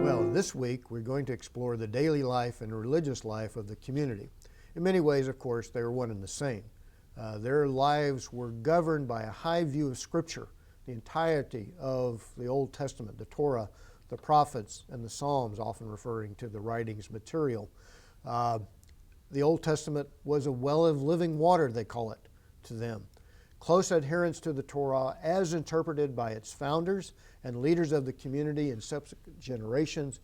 Well, this week we're going to explore the daily life and religious life of the community. In many ways, of course, they are one and the same. Their lives were governed by a high view of Scripture, the entirety of the Old Testament, the Torah, the prophets, and the Psalms, often referring to the writings material. The Old Testament was a well of living water, they call it, to them. Close adherence to the Torah as interpreted by its founders and leaders of the community in subsequent generations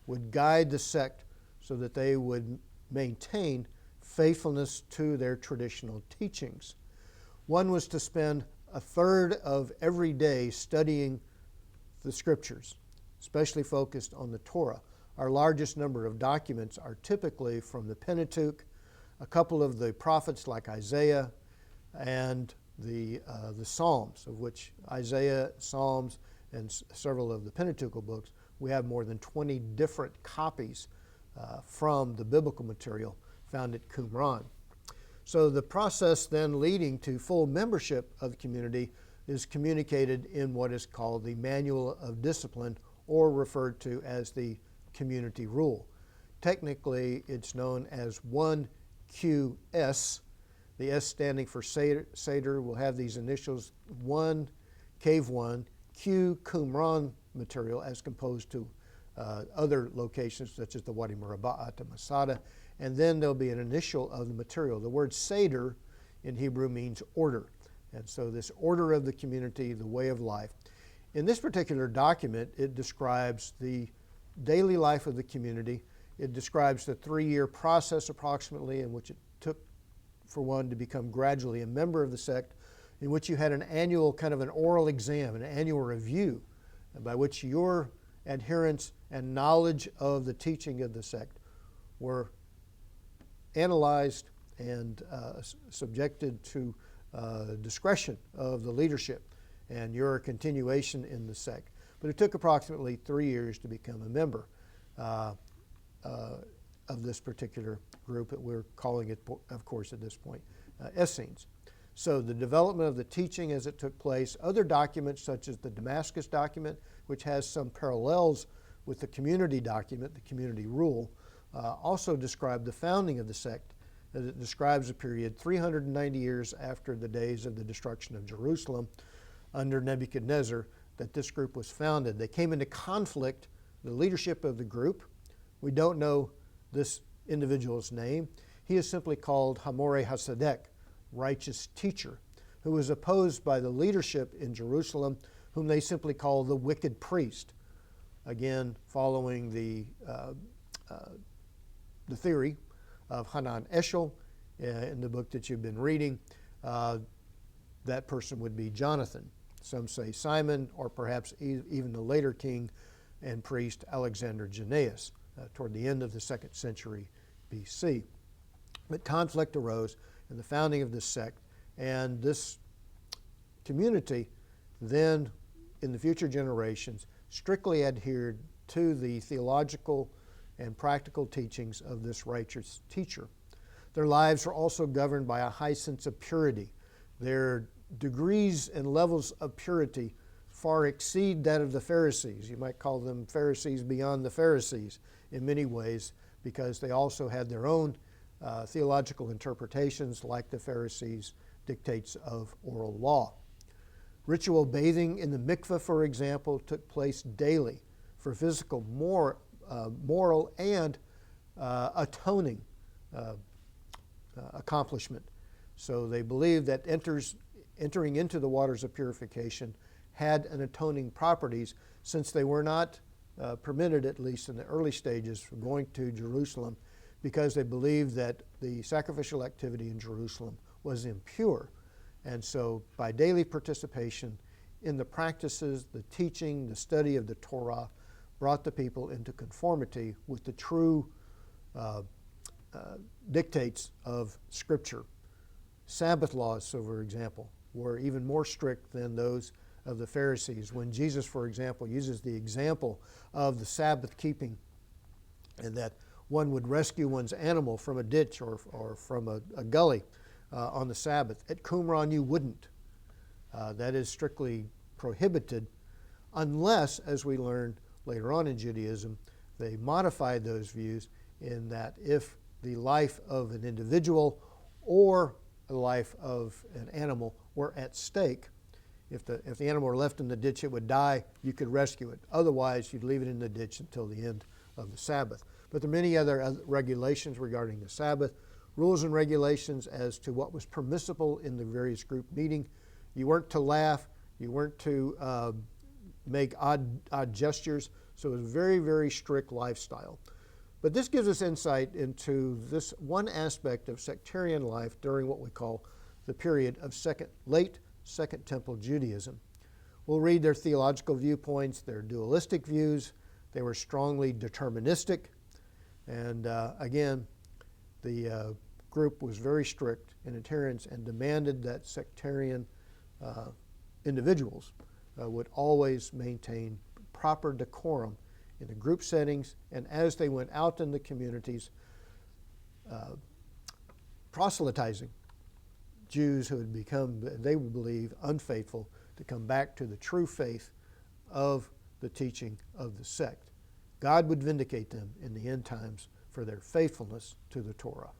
would guide the sect so that they would maintain faithfulness to their traditional teachings. One was to spend a third of every day studying the Scriptures, especially focused on the Torah. Our largest number of documents are typically from the Pentateuch, a couple of the prophets like Isaiah, and the Psalms, of which Isaiah, Psalms, and several of the Pentateuchal books, we have more than 20 different copies from the biblical material found at Qumran. So the process then leading to full membership of the community is communicated in what is called the Manual of Discipline, or referred to as the Community Rule. Technically, it's known as 1QS. The S standing for Seder will have these initials: 1, Cave 1, Q, Qumran material, as composed to other locations such as the Wadi Muraba'at and Masada, and then there'll be an initial of the material. The word Seder in Hebrew means order, and so this order of the community, the way of life. In this particular document, it describes the daily life of the community. It describes the 3-year process approximately in which it took for one to become gradually a member of the sect, in which you had an annual kind of an oral exam, an annual review, by which your adherence and knowledge of the teaching of the sect were analyzed and subjected to discretion of the leadership and your continuation in the sect. But it took approximately 3 years to become a member of this particular group that we're calling it, of course, at this point, Essenes. So the development of the teaching as it took place, other documents such as the Damascus document, which has some parallels with the community document, the Community Rule, also describe the founding of the sect, as it describes a period 390 years after the days of the destruction of Jerusalem under Nebuchadnezzar that this group was founded. They came into conflict, the leadership of the group. We don't know this individual's name. He is simply called Hamore HaSadek, righteous teacher, who was opposed by the leadership in Jerusalem, whom they simply call the wicked priest. Again, following the theory of Hanan Eshel in the book that you've been reading, that person would be Jonathan. Some say Simon, or perhaps even the later king and priest Alexander Jannaeus, toward the end of the 2nd century BC. But conflict arose in the founding of this sect, and this community then, in the future generations, strictly adhered to the theological and practical teachings of this righteous teacher. Their lives were also governed by a high sense of purity. Their degrees and levels of purity far exceed that of the Pharisees. You might call them Pharisees beyond the Pharisees in many ways, because they also had their own theological interpretations, like the Pharisees' dictates of oral law. Ritual bathing in the mikveh, for example, took place daily for physical, moral, and atoning accomplishment. So they believed that entering into the waters of purification had an atoning properties, since they were not permitted, at least in the early stages, from going to Jerusalem, because they believed that the sacrificial activity in Jerusalem was impure. And so by daily participation in the practices, the teaching, the study of the Torah, brought the people into conformity with the true dictates of Scripture. Sabbath laws, so for example, were even more strict than those of the Pharisees. When Jesus, for example, uses the example of the Sabbath keeping, and that one would rescue one's animal from a ditch or from a gully on the Sabbath. At Qumran, you wouldn't. That is strictly prohibited unless, as we learn later on in Judaism, they modified those views in that if the life of an individual or the life of an animal were at stake, if the animal were left in the ditch, it would die, you could rescue it. Otherwise, you'd leave it in the ditch until the end of the Sabbath. But there are many other regulations regarding the Sabbath, rules and regulations as to what was permissible in the various group meeting. You weren't to laugh, you weren't to make odd gestures, so it was a very, very strict lifestyle. But this gives us insight into this one aspect of sectarian life during what we call the period of late Second Temple Judaism. We'll read their theological viewpoints, their dualistic views. They were strongly deterministic. And again, the group was very strict in adherence and demanded that sectarian individuals would always maintain proper decorum in the group settings and as they went out in the communities, proselytizing Jews who had become, they would believe, unfaithful to come back to the true faith of the teaching of the sect. God would vindicate them in the end times for their faithfulness to the Torah.